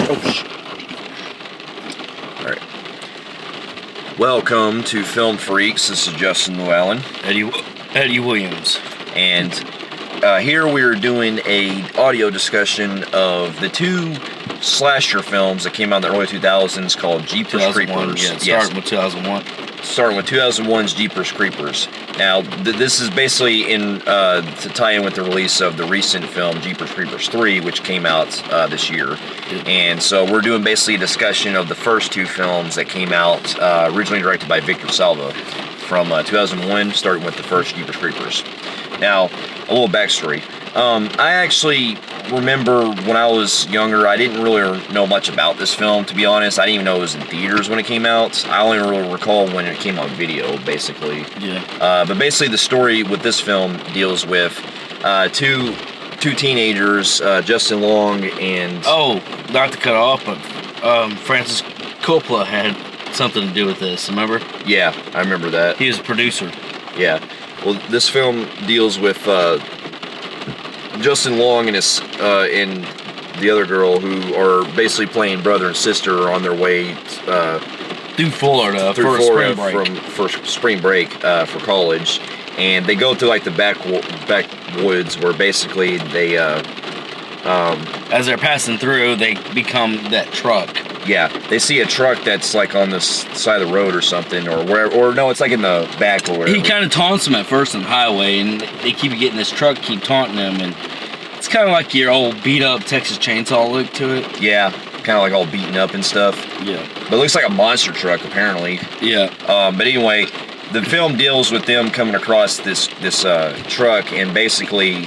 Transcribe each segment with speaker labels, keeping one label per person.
Speaker 1: Alright. Welcome to Film Freaks. This is Justin Llewellyn.
Speaker 2: Eddie Williams.
Speaker 1: And here we're doing a audio discussion of the two slasher films that came out in the early 2000s called Jeepers Creepers.
Speaker 2: Yeah, starting with 2001.
Speaker 1: Starting with 2001's Jeepers Creepers. Now, this is basically to tie in with the release of the recent film Jeepers Creepers 3, which came out this year. And so we're doing basically a discussion of the first two films that came out, originally directed by Victor Salva, from 2001, starting with the first Jeepers Creepers. Now, a little backstory. I actually remember when I was younger, I didn't really know much about this film, to be honest. I didn't even know it was in theaters when it came out. I only really recall when it came on video, basically.
Speaker 2: Yeah.
Speaker 1: But basically the story with this film deals with two teenagers, Justin Long and...
Speaker 2: Oh, not to cut off, but Francis Coppola had something to do with this, remember?
Speaker 1: Yeah, I remember that.
Speaker 2: He was a producer.
Speaker 1: Yeah. Well, this film deals with Justin Long and and the other girl, who are basically playing brother and sister on their way
Speaker 2: through Florida for spring break for college, and they go through like the backwoods where basically they as they're passing through, they become that truck.
Speaker 1: Yeah, they see a truck that's like on the side of the road or something, or wherever, or no, it's like in the back or whatever.
Speaker 2: He kind of taunts them at first on the highway, and they keep getting this truck, keep taunting them, and it's kind of like your old beat-up Texas Chainsaw look to it.
Speaker 1: Yeah, kind of like all beaten up and stuff.
Speaker 2: Yeah.
Speaker 1: But it looks like a monster truck, apparently.
Speaker 2: Yeah.
Speaker 1: But anyway, the film deals with them coming across this truck, and basically,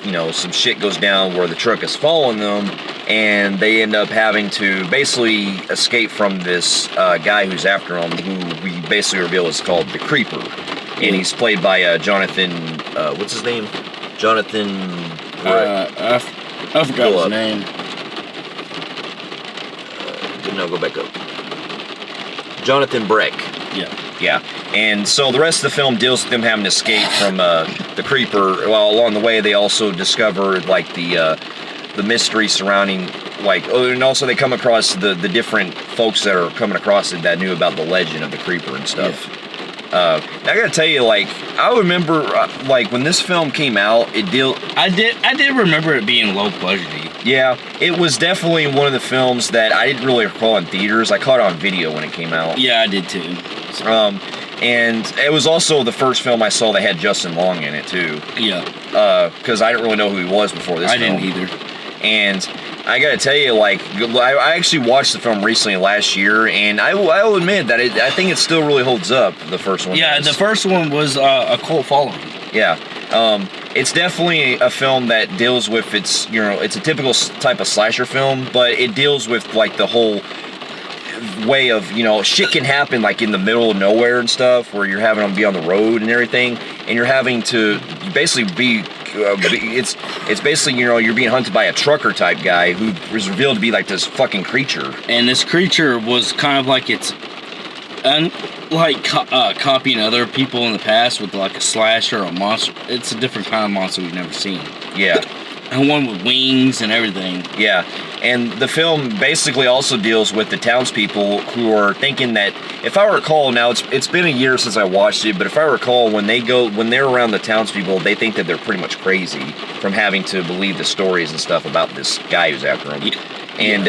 Speaker 1: you know, some shit goes down where the truck is following them, and they end up having to basically escape from this guy who's after them, who we basically reveal is called the Creeper. And he's played by Jonathan, what's his name? Jonathan...
Speaker 2: I forgot his name.
Speaker 1: No, go back up. Jonathan Breck.
Speaker 2: Yeah.
Speaker 1: Yeah. And so the rest of the film deals with them having to escape from the Creeper. Well, along the way, they also discover, like, the mystery surrounding, like, and also they come across the different folks that are coming across it that knew about the legend of the Creeper and stuff. Yeah. I gotta tell you, like, I remember, like, when this film came out, I
Speaker 2: did remember it being low budgety.
Speaker 1: Yeah, it was definitely one of the films that I didn't really recall in theaters. I caught it on video when it came out.
Speaker 2: Yeah, I did too.
Speaker 1: And it was also the first film I saw that had Justin Long in it too.
Speaker 2: Yeah.
Speaker 1: Because I didn't really know who he was before this film.
Speaker 2: I didn't either.
Speaker 1: And I gotta tell you, like, I actually watched the film recently last year, and I will admit that I think it still really holds up, the first one.
Speaker 2: Yeah, the first one was a cult following.
Speaker 1: Yeah. It's definitely a film that deals with, it's a typical type of slasher film, but it deals with, like, the whole way of, shit can happen, like, in the middle of nowhere and stuff, where you're having them be on the road and everything, and you're having to basically be... it's basically, you're being hunted by a trucker type guy who was revealed to be like this fucking creature.
Speaker 2: And this creature was kind of like copying other people in the past with like a slasher or a monster. It's a different kind of monster we've never seen.
Speaker 1: Yeah.
Speaker 2: And one with wings and everything.
Speaker 1: Yeah. And the film basically also deals with the townspeople who are thinking that, if I recall, now it's been a year since I watched it, but if I recall, when they're around the townspeople, they think that they're pretty much crazy from having to believe the stories and stuff about this guy who's after them. Yeah. And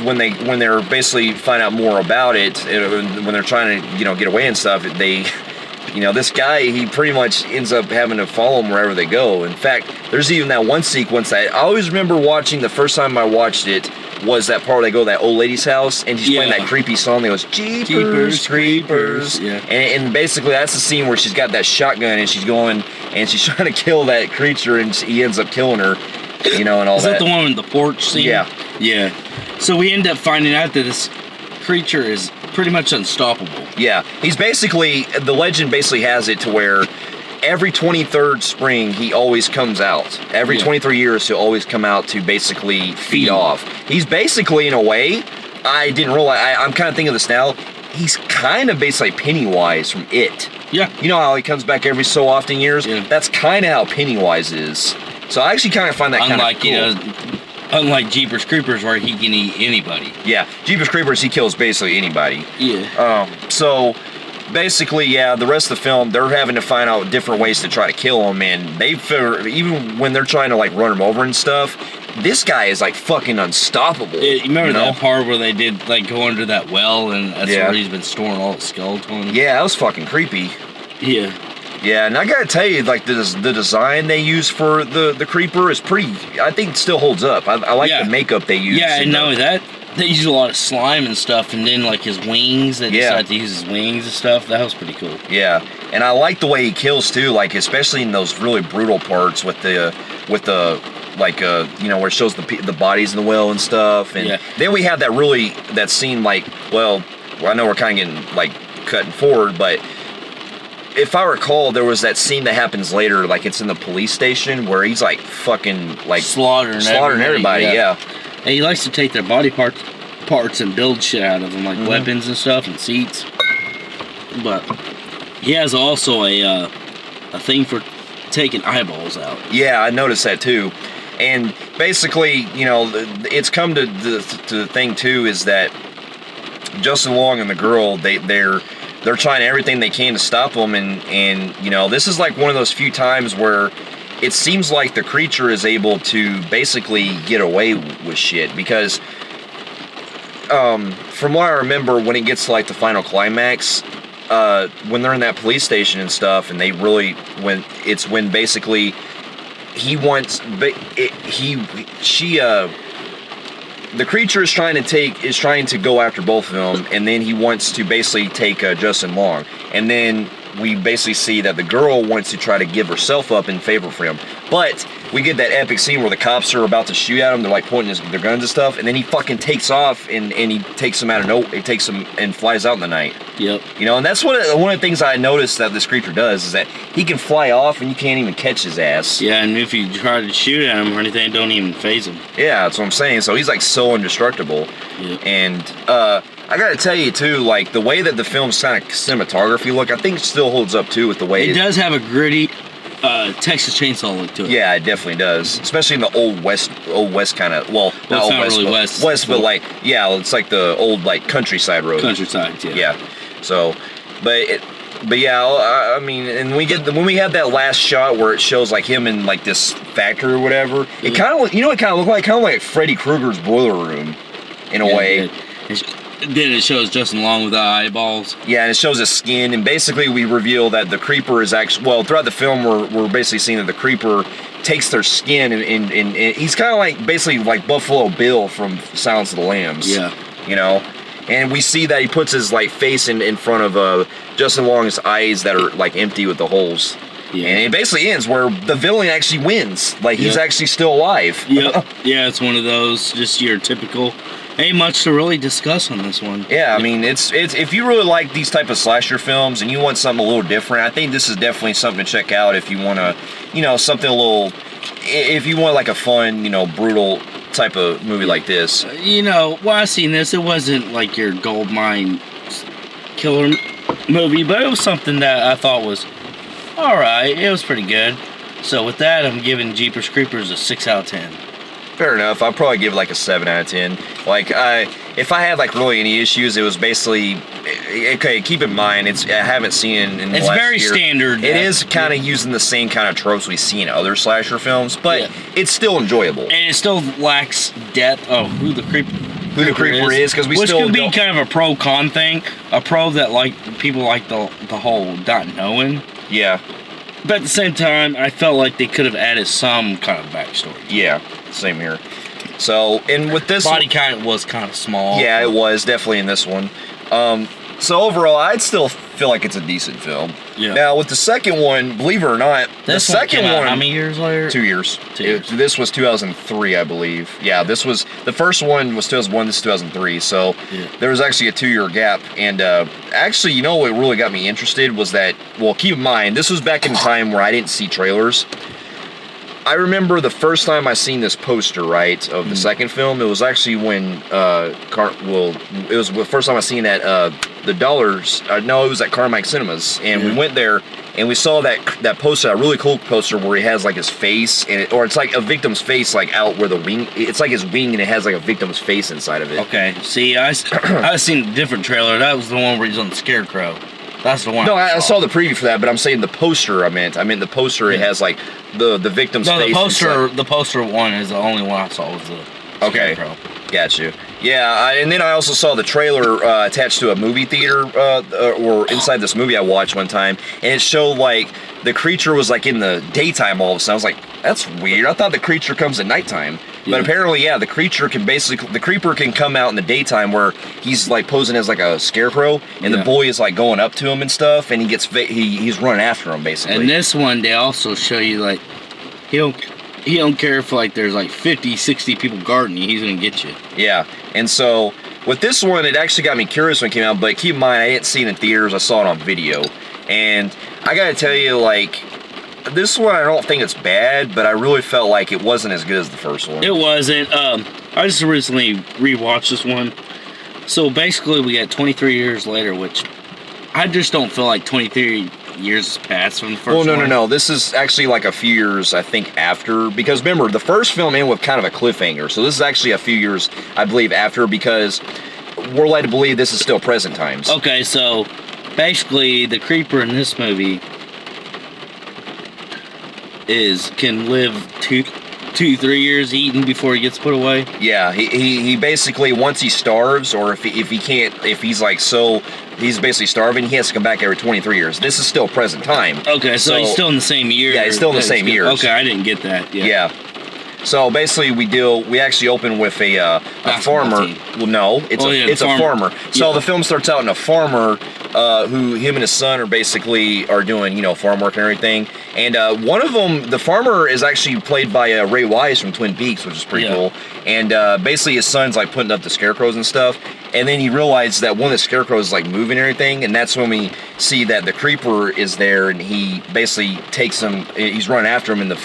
Speaker 1: when they're basically find out more about it, when they're trying to get away and stuff, this guy, he pretty much ends up having to follow them wherever they go. In fact, there's even that one sequence that I always remember watching the first time I watched it, was that part where they go to that old lady's house, and she's playing that creepy song that goes, Jeepers Creepers.
Speaker 2: Yeah.
Speaker 1: And basically that's the scene where she's got that shotgun, and she's going, and she's trying to kill that creature, and he ends up killing her, and all that.
Speaker 2: Is that the one in the porch scene?
Speaker 1: Yeah.
Speaker 2: Yeah. So we end up finding out that this creature is pretty much unstoppable.
Speaker 1: Yeah, he's basically, the legend basically has it to where every 23rd spring he always comes out. Every 23 years he'll always come out to basically feed off. He's basically, in a way, I didn't realize, I'm kind of thinking of this now, he's kind of basically Pennywise from It.
Speaker 2: Yeah.
Speaker 1: You know how he comes back every so often years?
Speaker 2: Yeah.
Speaker 1: That's kind of how Pennywise is. So I actually kind of find that kind of cool.
Speaker 3: Unlike Jeepers Creepers, where he can eat anybody.
Speaker 1: Yeah, Jeepers Creepers, he kills basically anybody.
Speaker 3: Yeah.
Speaker 1: So basically, yeah, the rest of the film, they're having to find out different ways to try to kill him, and they figure, even when they're trying to like run him over and stuff, this guy is like fucking unstoppable.
Speaker 3: Yeah, you remember that part where they did like go under that well, and that's where he's been storing all the skeletons?
Speaker 1: Yeah, that was fucking creepy.
Speaker 3: Yeah.
Speaker 1: Yeah, and I gotta tell you, like the design they use for the creeper is pretty. I think it still holds up. I like the makeup they use.
Speaker 3: Yeah, and not only that, they use a lot of slime and stuff, and then like his wings. They decided to use his wings and stuff. That was pretty cool.
Speaker 1: Yeah, and I like the way he kills too. Like especially in those really brutal parts with the like you know, where it shows the bodies in the well and stuff. And then we have that scene like I know we're kind of getting like cutting forward, but if I recall, there was that scene that happens later, like it's in the police station where he's like fucking like slaughtering everybody. Yeah.
Speaker 3: And he likes to take their body parts and build shit out of them, like weapons and stuff and seats. But he has also a thing for taking eyeballs out.
Speaker 1: Yeah, I noticed that too. And basically, you know, it's come to the thing too is that Justin Long and the girl, they're trying everything they can to stop him, and you know, this is like one of those few times where it seems like the creature is able to basically get away with shit, because from what I remember, when it gets to like the final climax, when they're in that police station and stuff, and when basically the creature is trying to go after both of them, and then he wants to basically take Justin Long, and then we basically see that the girl wants to try to give herself up in favor for him. But we get that epic scene where the cops are about to shoot at him. They're like pointing their guns and stuff, and then he fucking takes off and he takes them and flies out in the night.
Speaker 3: Yep.
Speaker 1: You know, and that's one of the things I noticed that this creature does is that he can fly off and you can't even catch his ass.
Speaker 3: Yeah, and if you try to shoot at him or anything, don't even phase him.
Speaker 1: Yeah, that's what I'm saying. So he's like so indestructible.
Speaker 3: Yep.
Speaker 1: And I gotta tell you too, like the way that the film's kind of cinematography look, I think it still holds up too with the way
Speaker 3: it does have a gritty Texas Chainsaw look to it.
Speaker 1: Yeah, it definitely does, especially in the old west kind of. Well, not old
Speaker 3: not really west,
Speaker 1: but like it's like the old like countryside road.
Speaker 3: Countryside, yeah.
Speaker 1: Yeah. So, but yeah, I mean, and when we have that last shot where it shows like him in like this factory or whatever, it kind of looked like Freddy Krueger's boiler room, in a way.
Speaker 3: Then it shows Justin Long with the eyeballs.
Speaker 1: Yeah, and it shows his skin, and basically we reveal that the creeper is actually, throughout the film we're basically seeing that the creeper takes their skin, and he's kind of like, basically like Buffalo Bill from Silence of the Lambs.
Speaker 3: Yeah.
Speaker 1: You know? And we see that he puts his like face in front of Justin Long's eyes that are like empty with the holes. Yeah. And it basically ends where the villain actually wins. Like he's actually still alive.
Speaker 3: Yep. Yeah, it's one of those, just your typical... Ain't much to really discuss on this one.
Speaker 1: Yeah, I mean, it's if you really like these type of slasher films and you want something a little different, I think this is definitely something to check out if you want to, you know, something a little, if you want like a fun, you know, brutal type of movie like this.
Speaker 3: You know, while I seen this, it wasn't like your gold mine killer movie, but it was something that I thought was alright. It was pretty good. So with that, I'm giving Jeepers Creepers a 6 out of 10.
Speaker 1: Fair enough. I'll probably give it like a 7 out of 10. Like, if I had like really any issues, it was basically, okay, keep in mind, I haven't seen it in the last year.
Speaker 3: It's very standard.
Speaker 1: It is kind of using the same kind of tropes we see in other slasher films, but it's still enjoyable.
Speaker 3: And it still lacks depth of who the creeper is,
Speaker 1: because we
Speaker 3: which
Speaker 1: still
Speaker 3: could be kind of a pro-con thing. A pro that like people like the whole not knowing.
Speaker 1: Yeah.
Speaker 3: But at the same time, I felt like they could have added some kind of backstory.
Speaker 1: Yeah, same here. So, and with this
Speaker 3: body count was kind of small.
Speaker 1: Yeah, it was definitely in this one. So overall, I'd still feel like it's a decent film.
Speaker 3: Yeah.
Speaker 1: Now with the second one, believe it or not, the second one,
Speaker 3: how many years later?
Speaker 1: 2 years.
Speaker 3: 2 years.
Speaker 1: This was 2003, I believe. Yeah, this was the first one was 2001. This is 2003. So there was actually a 2-year gap. And actually, you know what really got me interested was that. Well, keep in mind, this was back in a time where I didn't see trailers. I remember the first time I seen this poster, right, of the second film. It was actually when it was the first time I seen that the Dollars. No, it was at Carmike Cinemas, and we went there, and we saw that poster, a really cool poster where he has like his face, or it's like a victim's face like out where the wing, it's like his wing and it has like a victim's face inside of it.
Speaker 3: Okay, see, I seen a different trailer. That was the one where he's on the scarecrow. That's the one.
Speaker 1: No, I saw the preview for that, but I'm saying the poster. I meant the poster. It has like the victim's face.
Speaker 3: The poster one is the only one I saw was the scarecrow.
Speaker 1: Got you. Yeah, and then I also saw the trailer attached to a movie theater, or inside this movie I watched one time, and it showed like the creature was like in the daytime all of a sudden. I was like, that's weird. I thought the creature comes at nighttime. But apparently, yeah, the creature can the creeper can come out in the daytime where he's like posing as like a scarecrow, and the boy is like going up to him and stuff, and he's running after him basically.
Speaker 3: And this one, they also show you like he don't care if like there's like 50, 60 people guarding you, he's gonna get you.
Speaker 1: Yeah, and so with this one, it actually got me curious when it came out, but keep in mind, I didn't see it in theaters, I saw it on video. And I gotta tell you, like, this one I don't think it's bad, but I really felt like it wasn't as good as the first one.
Speaker 3: It wasn't. I just recently rewatched this one. So basically we got 23 years later, which I just don't feel like 23 years passed from the first one.
Speaker 1: Well, no. This is actually like a few years, I think, after. Because remember, the first film ended with kind of a cliffhanger. So this is actually a few years, I believe, after, because we're led to believe this is still present times.
Speaker 3: Okay, so basically the creeper in this movie can live 2-3 years eating before he gets put away.
Speaker 1: Yeah, he basically, once he starves, or if he's basically starving, he has to come back every 23 years. This is still present time.
Speaker 3: Okay, so he's still in the same year.
Speaker 1: Yeah, he's still in the same years.
Speaker 3: Okay, I didn't get that. Yeah.
Speaker 1: So basically, we actually open with a farmer.
Speaker 3: Team.
Speaker 1: Well, no, it's a farmer. So the film starts out in a farmer who him and his son are doing farm work and everything. And one of them, the farmer, is actually played by Ray Wise from Twin Peaks, which is pretty cool. And basically, his son's like putting up the scarecrows and stuff. And then he realized that one of the scarecrows is like moving and everything, and that's when we see that the creeper is there, and he basically takes him. He's running after him in the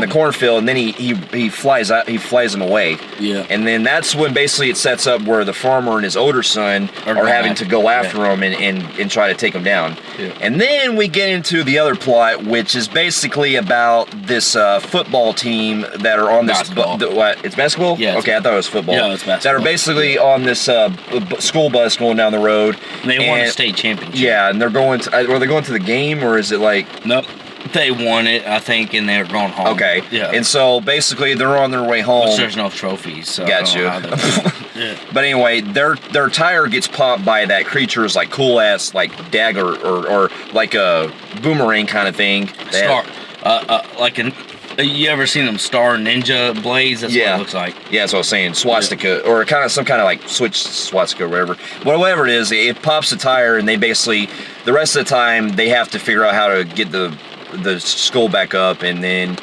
Speaker 1: cornfield, and then he flies out. He flies him away.
Speaker 3: Yeah.
Speaker 1: And then that's when basically it sets up where the farmer and his older son are having to go after him and try to take him down.
Speaker 3: Yeah.
Speaker 1: And then we get into the other plot, which is basically about this football team that are on this. What? It's basketball?
Speaker 3: Yeah.
Speaker 1: Okay, I thought it was football.
Speaker 3: Yeah, it's basketball.
Speaker 1: That are basically on this school bus going down the road.
Speaker 3: And they won a state championship.
Speaker 1: Yeah, and they're going to. Are they going to the game, or is it like?
Speaker 3: Nope. They won it, I think, and they're going home.
Speaker 1: Okay.
Speaker 3: Yeah.
Speaker 1: And so basically, they're on their way home.
Speaker 3: Which there's no trophies. So
Speaker 1: Got you.
Speaker 3: Yeah.
Speaker 1: But anyway, their tire gets popped by that creature's like cool ass like dagger or like a boomerang kind of thing.
Speaker 3: Star, you ever seen them Star Ninja blades? That's what it looks like.
Speaker 1: Yeah, that's what I was saying. Swastika, or kind of some kind of like switch swastika or whatever. But whatever it is, it pops the tire, and they basically the rest of the time they have to figure out how to get the skull back up, and then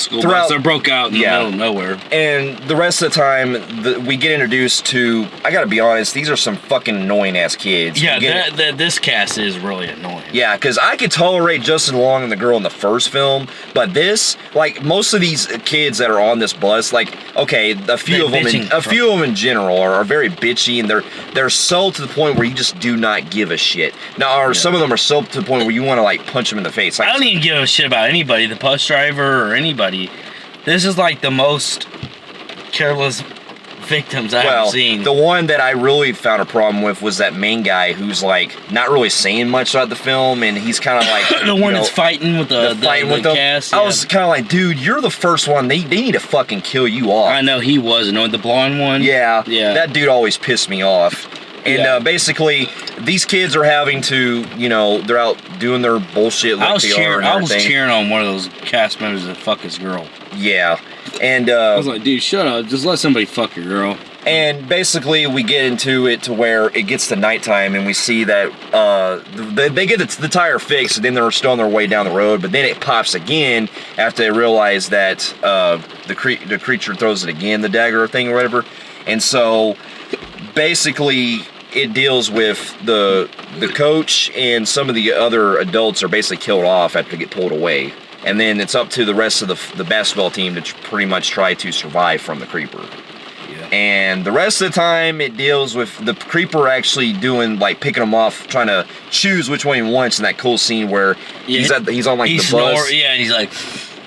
Speaker 3: they broke out in the middle of nowhere.
Speaker 1: And the rest of the time, we get introduced to, I gotta be honest, these are some fucking annoying ass kids.
Speaker 3: Yeah, this cast is really annoying.
Speaker 1: Yeah, because I could tolerate Justin Long and the girl in the first film, but this, like, most of these kids that are on this bus, like, okay, a few of them in general are very bitchy, and they're so to the point where you just do not give a shit. Now, some of them are so to the point where you want to, like, punch them in the face. Like,
Speaker 3: I don't even give a shit about anybody, the bus driver or anybody. This is like the most careless victims I've seen.
Speaker 1: The one that I really found a problem with was that main guy who's like not really saying much throughout the film, and he's kind of like
Speaker 3: the one that's fighting with the cast.
Speaker 1: I was kind of like, dude, you're the first one. They need to fucking kill you off.
Speaker 3: I know he was annoying. The blonde one.
Speaker 1: Yeah. That dude always pissed me off. And basically, these kids are having to, they're out doing their bullshit like
Speaker 3: I was cheering on one of those cast members that fuck his girl.
Speaker 1: Yeah. And
Speaker 3: I was like, dude, shut up. Just let somebody fuck your girl.
Speaker 1: And basically, we get into it to where it gets to nighttime, and we see that they get the tire fixed, and then they're still on their way down the road, but then it pops again after they realize that the creature throws it again, the dagger thing or whatever. And so basically it deals with the coach, and some of the other adults are basically killed off after they get pulled away, and then it's up to the rest of the basketball team to pretty much try to survive from the creeper.
Speaker 3: Yeah.
Speaker 1: And the rest of the time, it deals with the creeper actually doing, like, picking them off, trying to choose which one he wants in that cool scene where he's on, like, the bus.
Speaker 3: Yeah, and he's like...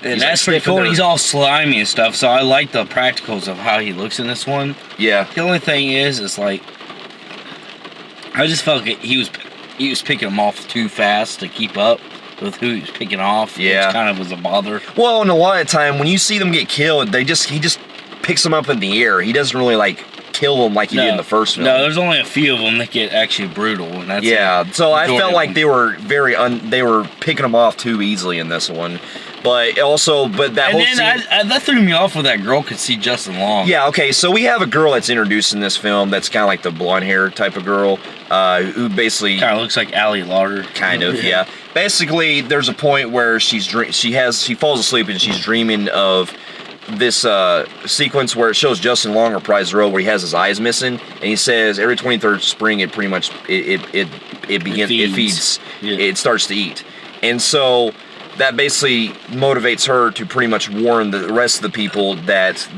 Speaker 3: And that's
Speaker 1: like
Speaker 3: pretty cool. He's all slimy and stuff, so I like the practicals of how he looks in this one.
Speaker 1: Yeah.
Speaker 3: The only thing is like... I just felt like he was picking them off too fast to keep up with who he was picking off.
Speaker 1: Yeah.
Speaker 3: Which kind of was a bother.
Speaker 1: Well, and a lot of the time, when you see them get killed, he just picks them up in the air. He doesn't really, like, kill them like he did in the first film.
Speaker 3: No, there's only a few of them that get actually brutal, and that's
Speaker 1: so I felt like they were they were picking them off too easily in this one. But also, that whole scene...
Speaker 3: that threw me off where that girl could see Justin Long.
Speaker 1: Yeah, okay, so we have a girl that's introduced in this film that's kind of like the blonde hair type of girl, who basically...
Speaker 3: Kind of looks like Ally Lauder.
Speaker 1: Kind of, yeah. Basically, there's a point where she falls asleep and she's dreaming of this sequence where it shows Justin Long reprise the role where he has his eyes missing, and he says every 23rd spring it pretty much it feeds. Yeah. It starts to eat, and so that basically motivates her to pretty much warn the rest of the people that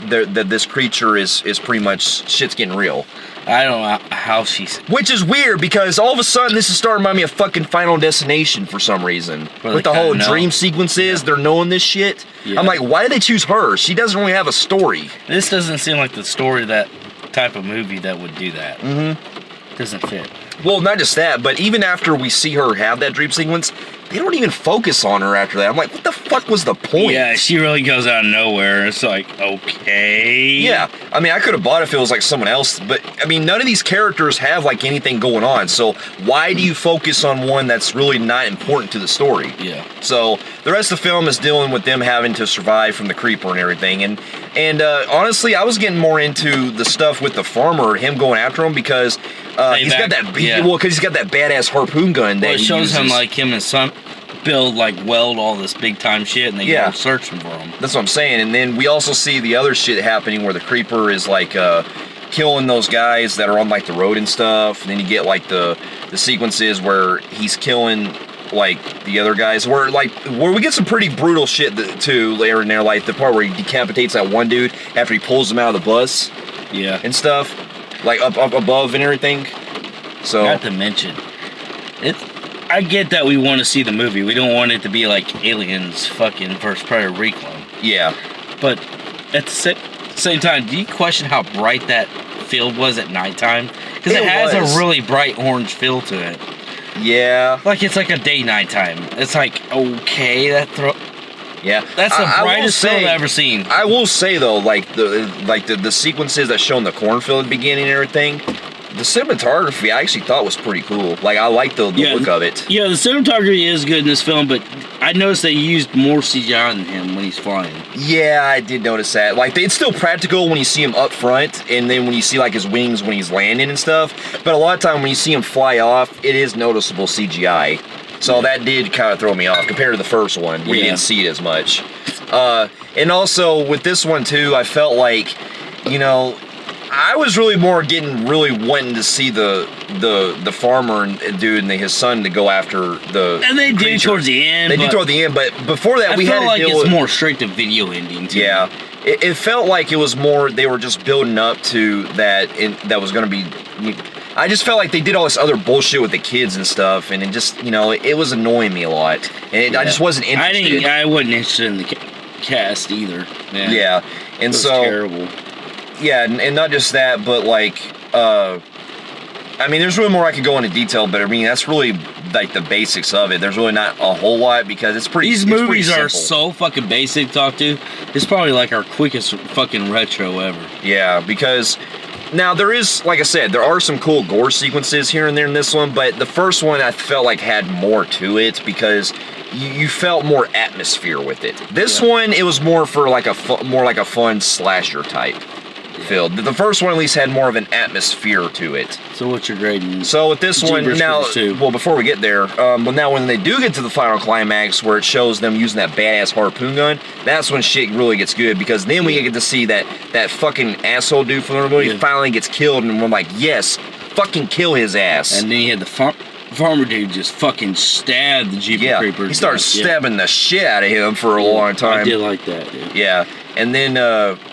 Speaker 1: this creature is pretty much shit's getting real.
Speaker 3: I don't know how she's...
Speaker 1: Which is weird, because all of a sudden this is starting to remind me of fucking Final Destination for some reason. With the whole dream sequences, they're knowing this shit. Yeah. I'm like, why did they choose her? She doesn't really have a story.
Speaker 3: This doesn't seem like the story of that type of movie that would do that. Mm-hmm. Doesn't fit.
Speaker 1: Well, not just that, but even after we see her have that dream sequence, they don't even focus on her after that. I'm like, what the fuck was the point?
Speaker 3: Yeah, she really goes out of nowhere. It's like, okay.
Speaker 1: Yeah, I mean, I could have bought it if it was like someone else, but I mean, none of these characters have like anything going on. So why do you focus on one that's really not important to the story?
Speaker 3: Yeah.
Speaker 1: So the rest of the film is dealing with them having to survive from the creeper and everything. And honestly, I was getting more into the stuff with the farmer, him going after him, because he's got that badass harpoon gun that
Speaker 3: it shows him like him and his son build like weld all this big time shit, and they go searching for him.
Speaker 1: That's what I'm saying. And then we also see the other shit happening where the creeper is like killing those guys that are on like the road and stuff. And then you get like the sequences where he's killing like the other guys, where we get some pretty brutal shit too later in there, like the part where he decapitates that one dude after he pulls him out of the bus, and stuff, like up above and everything. So
Speaker 3: not to mention, I get that we want to see the movie. We don't want it to be like Aliens fucking First Predator reclone.
Speaker 1: Yeah,
Speaker 3: but at the same time, do you question how bright that field was at nighttime? Because it has a really bright orange feel to it.
Speaker 1: Yeah.
Speaker 3: Like it's like a day-night time. It's like, okay, that's the brightest film I've ever seen.
Speaker 1: I will say though, like the sequences that show in the cornfield at the beginning and everything, the cinematography I actually thought was pretty cool. Like I like the look of it.
Speaker 3: Yeah, the cinematography is good in this film, but I noticed they used more CGI than him when he's flying.
Speaker 1: Yeah, I did notice that. Like it's still practical when you see him up front, and then when you see like his wings when he's landing and stuff. But a lot of time when you see him fly off, it is noticeable CGI. So that did kind of throw me off compared to the first one where you didn't see it as much. And also with this one too, I felt like, I was really wanting to see the farmer and dude and his son to go after the
Speaker 3: and they
Speaker 1: creature.
Speaker 3: did towards the end.
Speaker 1: They did toward the end, but before that we had to
Speaker 3: like
Speaker 1: deal
Speaker 3: it's
Speaker 1: with,
Speaker 3: more straight to video ending too.
Speaker 1: Yeah, it felt like it was more they were just building up to that. That was going to be. I just felt like they did all this other bullshit with the kids and stuff, and it just it was annoying me a lot, and I just wasn't interested.
Speaker 3: I wasn't interested in the cast either. Man.
Speaker 1: Yeah, and so
Speaker 3: terrible.
Speaker 1: Yeah, and not just that, but like, I mean, there's really more I could go into detail, but I mean, that's really like the basics of it. There's really not a whole lot because it's pretty.
Speaker 3: These movies are so fucking basic to talk to. It's probably like our quickest fucking retro ever.
Speaker 1: Yeah, because now there is, like I said, there are some cool gore sequences here and there in this one, but the first one I felt like had more to it because you felt more atmosphere with it. This one, it was more for like a fun slasher type. Filled. The first one at least had more of an atmosphere to it.
Speaker 3: So what's your grading?
Speaker 1: So with this one now, well, before we get there, but now when they do get to the final climax where it shows them using that badass harpoon gun, that's when shit really gets good because then we get to see that fucking asshole dude from the movie finally gets killed, and we're like, yes, fucking kill his ass.
Speaker 3: And then you had the farmer dude just fucking stabbed the Jeepers Creepers.
Speaker 1: He started stabbing the shit out of him for a long time.
Speaker 3: I did like that, dude.
Speaker 1: Yeah, and then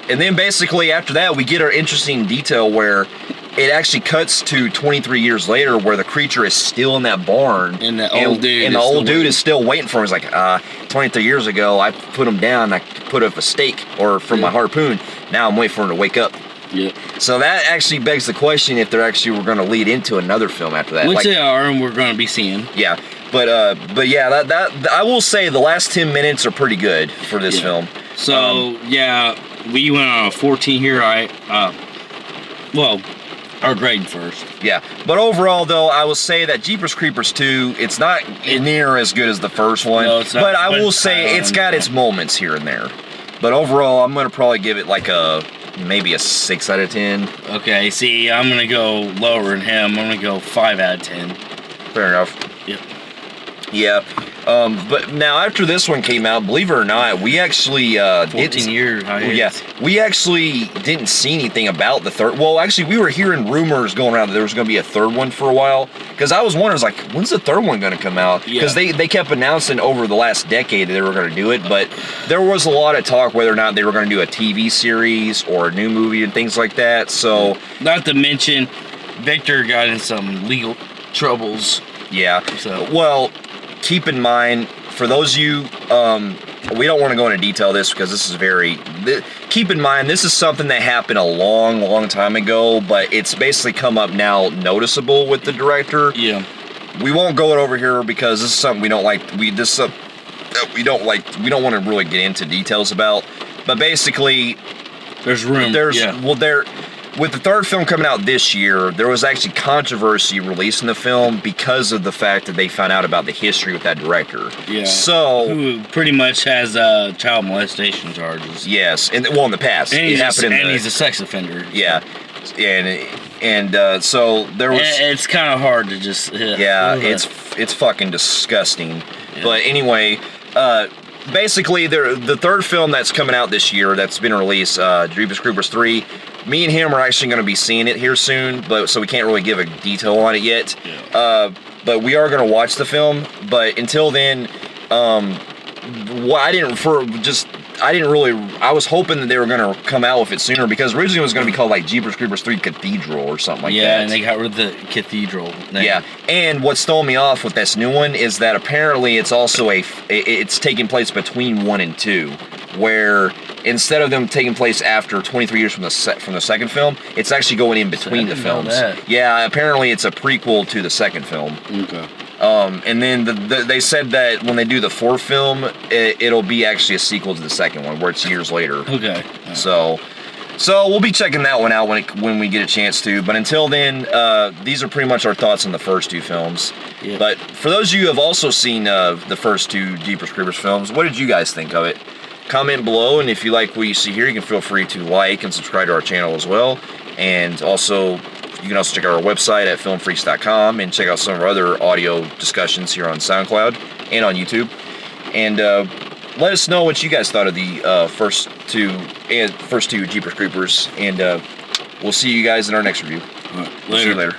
Speaker 1: And then basically after that, we get our interesting detail where it actually cuts to 23 years later, where the creature is still in that barn,
Speaker 3: and the old dude
Speaker 1: is still waiting for him. He's like, 23 years ago, I put him down. I put up a stake or from my harpoon. Now I'm waiting for him to wake up.
Speaker 3: Yep.
Speaker 1: So that actually begs the question if they're actually were going to lead into another film after that.
Speaker 3: Which they are, and we're going to be seeing.
Speaker 1: Yeah, but yeah, that I will say the last 10 minutes are pretty good for this film.
Speaker 3: So yeah, we went on a 14 here. Our grade first.
Speaker 1: Yeah, but overall though, I will say that Jeepers Creepers 2, it's not near as good as the first one.
Speaker 3: No, it's not,
Speaker 1: but I will say it's got its moments here and there. But overall, I'm going to probably give it like maybe a 6 out of 10.
Speaker 3: Okay, see, I'm going to go lower than him. I'm going to go 5 out of 10.
Speaker 1: Fair enough.
Speaker 3: Yep.
Speaker 1: Yeah. But now after this one came out, believe it or not, we actually
Speaker 3: 14 years.
Speaker 1: Yeah, we actually didn't see anything about the third. Well, actually, we were hearing rumors going around that there was going to be a third one for a while. Because I was wondering, I was like, when's the third one going to come out? Because they kept announcing over the last decade that they were going to do it, but there was a lot of talk whether or not they were going to do a TV series or a new movie and things like that. So,
Speaker 3: not to mention, Victor got in some legal troubles.
Speaker 1: Yeah.
Speaker 3: So.
Speaker 1: Well, keep in mind, for those of you, we don't want to go into detail of this because this is keep in mind, this is something that happened a long, long time ago, but it's basically come up now noticeable with the director.
Speaker 3: Yeah.
Speaker 1: We won't go over here because this is something we don't like. We don't want to really get into details about. But basically,
Speaker 3: there's room.
Speaker 1: With the third film coming out this year, there was actually controversy releasing the film because of the fact that they found out about the history with that director.
Speaker 3: Yeah.
Speaker 1: So,
Speaker 3: who pretty much has child molestation charges.
Speaker 1: Yes, in the past.
Speaker 3: And he's a sex offender.
Speaker 1: Yeah. And so there was.
Speaker 3: It's kind of hard to just.
Speaker 1: Yeah, it's fucking disgusting. Yeah. But anyway, basically, the third film that's coming out this year that's been released, Jeepers Creepers 3. Me and him are actually going to be seeing it here soon, so we can't really give a detail on it yet. Yeah. But we are going to watch the film. But until then, I was hoping that they were going to come out with it sooner because originally it was going to be called like Jeepers Creepers 3 Cathedral or something like that.
Speaker 3: Yeah, and they got rid of the cathedral name.
Speaker 1: Yeah, and what's throwing me off with this new one is that apparently it's also it's taking place between 1 and 2, where instead of them taking place after 23 years from the second film, it's actually going in between the films. Yeah, apparently it's a prequel to the second film.
Speaker 3: Okay.
Speaker 1: And then they said that when they do the fourth film, it'll be actually a sequel to the second one, where it's years later.
Speaker 3: Okay.
Speaker 1: So we'll be checking that one out when we get a chance to. But until then, these are pretty much our thoughts on the first two films. Yeah. But for those of you who have also seen the first two Jeepers Creepers films, what did you guys think of it? Comment below, and if you like what you see here, you can feel free to like and subscribe to our channel as well. And also, you can also check out our website at filmfreaks.com and check out some of our other audio discussions here on SoundCloud and on YouTube. And let us know what you guys thought of the first two Jeepers Creepers. And we'll see you guys in our next review.
Speaker 3: All right,
Speaker 1: See you later.